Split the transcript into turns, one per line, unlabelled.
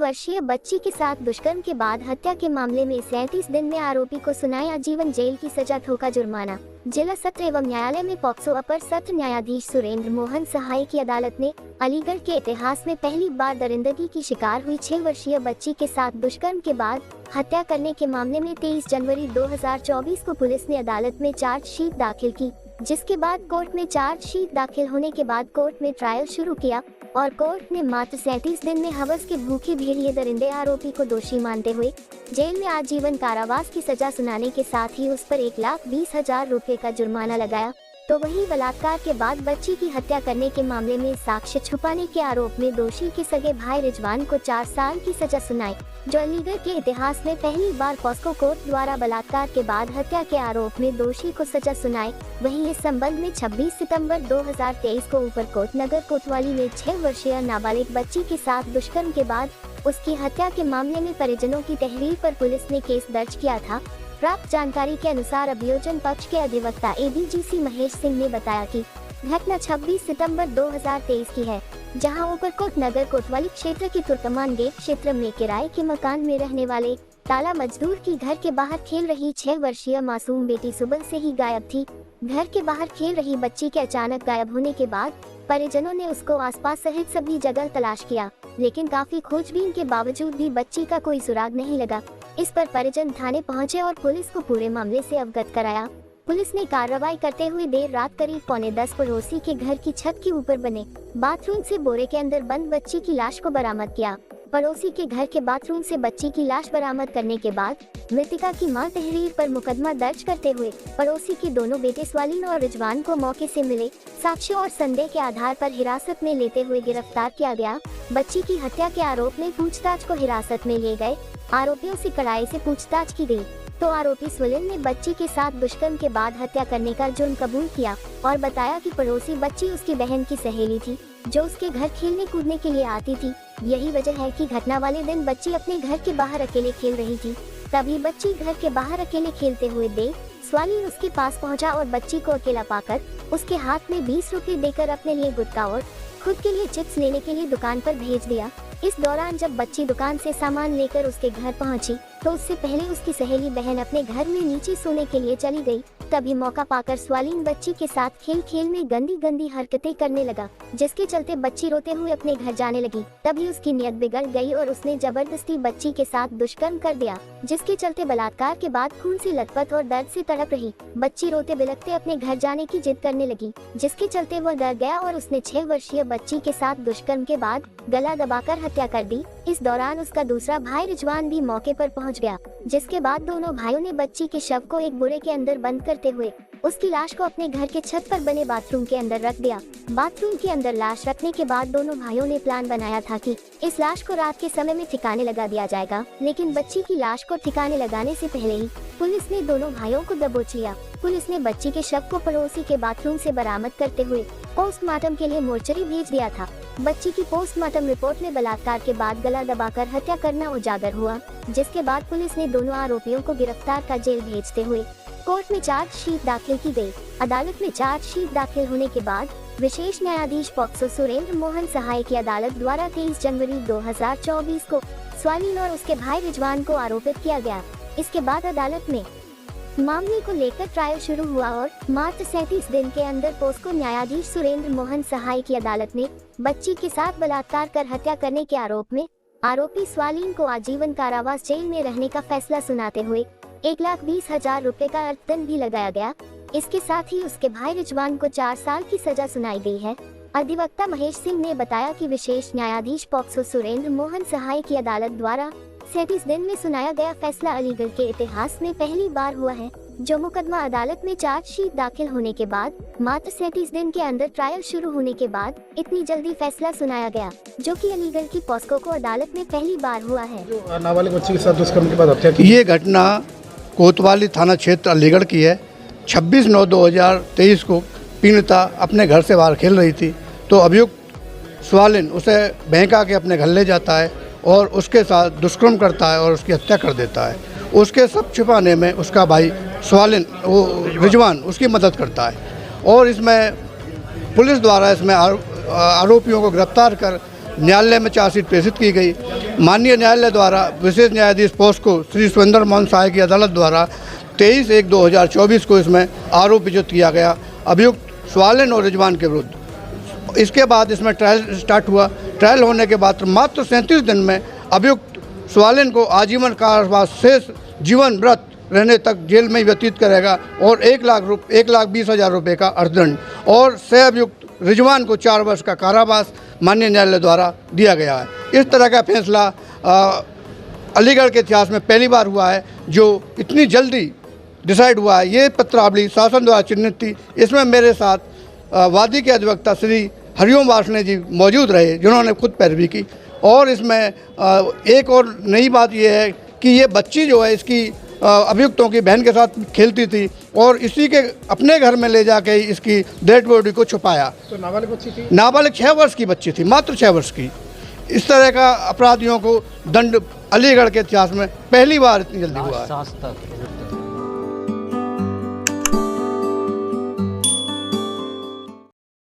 वर्षीय बच्ची के साथ दुष्कर्म के बाद हत्या के मामले में 37 दिन में आरोपी को सुनाई आजीवन जेल की सजा, ठोका जुर्माना। जिला सत्र एवं न्यायालय में पॉक्सो अपर सत्र न्यायाधीश सुरेंद्र मोहन सहाय की अदालत ने अलीगढ़ के इतिहास में पहली बार दरिंदगी की शिकार हुई 6 वर्षीय बच्ची के साथ दुष्कर्म के बाद हत्या करने के मामले में 23 जनवरी 2024 को पुलिस ने अदालत में चार्जशीट दाखिल की, जिसके बाद कोर्ट में चार्जशीट दाखिल होने के बाद कोर्ट में ट्रायल शुरू किया और कोर्ट ने मात्र 37 दिन में हवस के भूखे भेड़िए दरिंदे आरोपी को दोषी मानते हुए जेल में आजीवन कारावास की सजा सुनाने के साथ ही उस पर 1,20,000 रुपए का जुर्माना लगाया। तो वहीं बलात्कार के बाद बच्ची की हत्या करने के मामले में साक्ष्य छुपाने के आरोप में दोषी के सगे भाई रिजवान को 4 साल की सजा सुनाई, जो अलीगढ़ के इतिहास में पहली बार पॉक्सो कोर्ट द्वारा बलात्कार के बाद हत्या के आरोप में दोषी को सजा सुनाई। वहीं इस संबंध में 26 सितंबर 2023 को ऊपरकोट नगर कोतवाली में 6 वर्षीय नाबालिग बच्ची के साथ दुष्कर्म के बाद उसकी हत्या के मामले में परिजनों की तहरीर पर पुलिस ने केस दर्ज किया था। प्राप्त जानकारी के अनुसार अभियोजन पक्ष के अधिवक्ता एडीजीसी महेश सिंह ने बताया कि घटना 26 सितंबर 2023 की है, जहां ऊपरकोट नगर कोतवाली क्षेत्र के तुर्कमान गेट क्षेत्र में किराए के मकान में रहने वाले ताला मजदूर की घर के बाहर खेल रही 6 वर्षीय मासूम बेटी सुबह से ही गायब थी। घर के बाहर खेल रही बच्ची के अचानक गायब होने के बाद परिजनों ने उसको आसपास सहित सभी जगह तलाश किया, लेकिन काफी खोजबीन के बावजूद भी बच्ची का कोई सुराग नहीं लगा। इस पर परिजन थाने पहुंचे और पुलिस को पूरे मामले से अवगत कराया। पुलिस ने कार्रवाई करते हुए देर रात करीब 9:45 पड़ोसी के घर की छत के ऊपर बने बाथरूम से बोरे के अंदर बंद बच्ची की लाश को बरामद किया। पड़ोसी के घर के बाथरूम से बच्ची की लाश बरामद करने के बाद मृतका की मां तहरीर पर मुकदमा दर्ज करते हुए पड़ोसी के दोनों बेटे स्वालिन और रिजवान को मौके से मिले साक्ष्यों और संदेह के आधार पर हिरासत में लेते हुए गिरफ्तार किया गया। बच्ची की हत्या के आरोप में पूछताछ को हिरासत में लिए गए आरोपियों से कड़ाई से पूछताछ की गई, तो आरोपी स्वालिन ने बच्ची के साथ दुष्कर्म के बाद हत्या करने का जुर्म कबूल किया और बताया कि पड़ोसी बच्ची उसकी बहन की सहेली थी, जो उसके घर खेलने कूदने के लिए आती थी। यही वजह है कि घटना वाले दिन बच्ची अपने घर के बाहर अकेले खेल रही थी। तभी बच्ची घर के बाहर अकेले खेलते हुए देख स्वालिन उसके पास पहुंचा और बच्ची को अकेला पाकर उसके हाथ में 20 रुपए देकर अपने लिए गुटखा और खुद के लिए चिप्स लेने के लिए दुकान पर भेज दिया। इस दौरान जब बच्ची दुकान से सामान लेकर उसके घर पहुंची, तो उससे पहले उसकी सहेली बहन अपने घर में नीचे सोने के लिए चली गई। तभी मौका पाकर स्वालिन बच्ची के साथ खेल में गंदी हरकतें करने लगा, जिसके चलते बच्ची रोते हुए अपने घर जाने लगी। तभी उसकी नियत बिगड़ गई और उसने जबरदस्ती बच्ची के साथ दुष्कर्म कर दिया, जिसके चलते बलात्कार के बाद खून से लथपथ और दर्द से तड़प रही बच्ची रोते बिलखते अपने घर जाने की जिद करने लगी, जिसके चलते वह डर गया और उसने 6 वर्षीय बच्ची के साथ दुष्कर्म के बाद गला दबाकर हत्या कर दी। इस दौरान उसका दूसरा भाई रिजवान भी मौके पर पहुंच गया, जिसके बाद दोनों भाइयों ने बच्ची के शव को एक बोरे के अंदर बंद करते हुए उसकी लाश को अपने घर के छत पर बने बाथरूम के अंदर रख दिया। बाथरूम के अंदर लाश रखने के बाद दोनों भाइयों ने प्लान बनाया था कि इस लाश को रात के समय में ठिकाने लगा दिया जाएगा, लेकिन बच्ची की लाश को ठिकाने लगाने से पहले ही पुलिस ने दोनों भाइयों को दबोच लिया। पुलिस ने बच्ची के शव को पड़ोसी के बाथरूम से बरामद करते हुए पोस्टमार्टम के लिए मोर्चरी भेज दिया था। बच्ची की पोस्टमार्टम रिपोर्ट में बलात्कार के बाद गला दबाकर हत्या करना उजागर हुआ, जिसके बाद पुलिस ने दोनों आरोपियों को गिरफ्तार कर जेल भेजते हुए कोर्ट में चार्जशीट दाखिल की गई। अदालत में चार्जशीट दाखिल होने के बाद विशेष न्यायाधीश पॉक्सो सुरेंद्र मोहन सहाय की अदालत द्वारा 23 जनवरी 2024 को स्वालिन और उसके भाई रिजवान को आरोपित किया गया। इसके बाद अदालत में मामले को लेकर ट्रायल शुरू हुआ और मात्र 37 दिन के अंदर पॉक्सो न्यायाधीश सुरेंद्र मोहन सहाय की अदालत ने बच्ची के साथ बलात्कार कर हत्या करने के आरोप में आरोपी स्वालिन को आजीवन कारावास जेल में रहने का फैसला सुनाते हुए 1,20,000 रुपए का अर्थदंड भी लगाया गया। इसके साथ ही उसके भाई रिजवान को 4 साल की सजा सुनाई गई है। अधिवक्ता महेश सिंह ने बताया कि विशेष न्यायाधीश पॉक्सो सुरेंद्र मोहन सहाय की अदालत द्वारा 37 दिन में सुनाया गया फैसला अलीगढ़ के इतिहास में पहली बार हुआ है, जो मुकदमा अदालत में चार्जशीट दाखिल होने के बाद मात्र 37 दिन के अंदर ट्रायल शुरू होने के बाद इतनी जल्दी फैसला सुनाया गया, जो कि अलीगढ़ की पॉक्सो को अदालत में पहली बार हुआ है।
जो नाबालिग बच्ची के साथ दुष्कर्म के बाद हत्या की,
ये घटना कोतवाली थाना क्षेत्र अलीगढ़ की है। 26/9/2023 को पीड़िता अपने घर से बाहर खेल रही थी, तो अभियुक्त स्वालिन उसे बहका के अपने घर ले जाता है और उसके साथ दुष्कर्म करता है और उसकी हत्या कर देता है। उसके सब छिपाने में उसका भाई स्वालिन रिजवान उसकी मदद करता है और इसमें पुलिस द्वारा इसमें आरोपियों को गिरफ्तार कर न्यायालय में चार्जशीट प्रेषित की गई। माननीय न्यायालय द्वारा विशेष न्यायाधीश पोस्को श्री सुरेंद्र मोहन सहाय की अदालत द्वारा 23/1/2024 को इसमें आरोप विजित किया गया अभियुक्त स्वालिन और रिजवान के विरुद्ध। इसके बाद इसमें ट्रायल स्टार्ट हुआ। ट्रायल होने के बाद मात्र 37 दिन में अभियुक्त स्वालिन को आजीवन कारावास शेष जीवन व्रत रहने तक जेल में ही व्यतीत करेगा और 1,20,000 रुपये का अर्थदंड और सह अभियुक्त रिजवान को 4 वर्ष का कारावास माननीय न्यायालय द्वारा दिया गया है। इस तरह का फैसला अलीगढ़ के इतिहास में पहली बार हुआ है जो इतनी जल्दी डिसाइड हुआ है। ये पत्रावली शासन द्वारा चिन्हित थी। इसमें मेरे साथ वादी के अधिवक्ता श्री हरिओम वासने जी मौजूद रहे जिन्होंने खुद पैरवी की। और इसमें एक और नई बात यह है कि ये बच्ची जो है इसकी अभियुक्तों की बहन के साथ खेलती थी और इसी के अपने घर में ले जाके इसकी डेड बॉडी को छुपाया।
तो नाबालिग बच्ची थी?
नाबालिग 6 वर्ष की बच्ची थी, मात्र 6 वर्ष की। इस तरह का अपराधियों को दंड अलीगढ़ के इतिहास में पहली बार इतनी जल्दी हुआ है।